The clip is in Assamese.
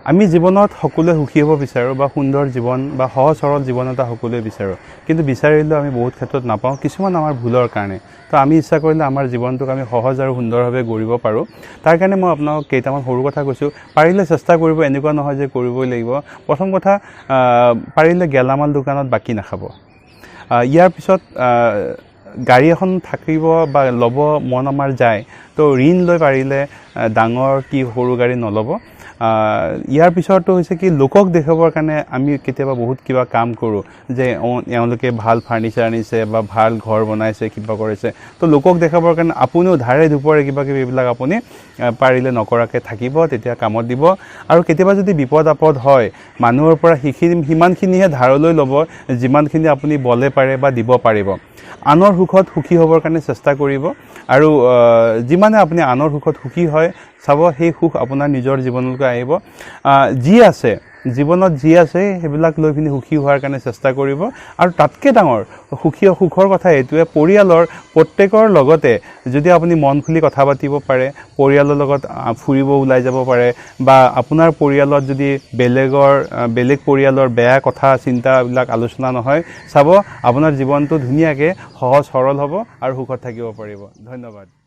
আমি জীৱনত সকলোৱে সুখী হ'ব বিচাৰোঁ বা সুন্দৰ জীৱন বা সহজ সৰল জীৱন এটা সকলোৱে বিচাৰোঁ, কিন্তু বিচাৰিলেও আমি বহুত ক্ষেত্ৰত নাপাওঁ, কিছুমান আমাৰ ভুলৰ কাৰণে। তো আমি ইচ্ছা কৰিলে আমাৰ জীৱনটোক আমি সহজ আৰু সুন্দৰভাৱে গঢ়িব পাৰোঁ। তাৰ কাৰণে মই আপোনাক কেইটামান সৰু কথা কৈছোঁ, পাৰিলে চেষ্টা কৰিব, এনেকুৱা নহয় যে কৰিবই লাগিব। প্ৰথম কথা, পাৰিলে গেলামাল দোকানত বাকী নাখাব। ইয়াৰ পিছত গাড়ী এখন থাকিব বা ল'ব মন আমাৰ যায়, তো ঋণ লৈ পাৰিলে ডাঙৰ কি সৰু গাড়ী নল'ব। ইয়াৰ পিছতো হৈছে কি, লোকক দেখাবৰ কাৰণে আমি কেতিয়াবা বহুত কিবা কাম কৰোঁ, যে এওঁলোকে ভাল ফাৰ্নিচাৰ আনিছে বা ভাল ঘৰ বনাইছে, কিবা কৰিছে, তো লোকক দেখাবৰ কাৰণে আপুনিও ধাৰে ধুপৰে কিবা কিবি এইবিলাক আপুনি পাৰিলে নকৰাকৈ থাকিব, তেতিয়া কামত দিব। আৰু কেতিয়াবা যদি বিপদ আপদ হয়, মানুহৰ পৰা সিমানখিনিহে ধাৰলৈ ল'ব যিমানখিনি আপুনি বলে পাৰে বা দিব পাৰিব। আনৰ সুখত সুখী হ'বৰ কাৰণে চেষ্টা কৰিব, আৰু যিমানে আপুনি আনৰ সুখত সুখী হয়, চাব সেই সুখ আপোনাৰ নিজৰ জীৱনলৈকে আহিব। যি আছে জীৱনত, যি আছে সেইবিলাক লৈ পিনি সুখী হোৱাৰ কাৰণে চেষ্টা কৰিব। আৰু তাতকৈ ডাঙৰ সুখৰ কথা এইটোৱে, পৰিয়ালৰ প্ৰত্যেকৰ লগতে যদি আপুনি মন খুলি কথা পাতিব পাৰে, পৰিয়ালৰ লগত ফুৰিব ওলাই যাব পাৰে, বা আপোনাৰ পৰিয়ালত যদি বেলেগ পৰিয়ালৰ বেয়া কথা চিন্তাবিলাক আলোচনা নহয়, চাব আপোনাৰ জীৱনটো ধুনীয়াকৈ সহজ সৰল হ'ব আৰু সুখত থাকিব পাৰিব। ধন্যবাদ।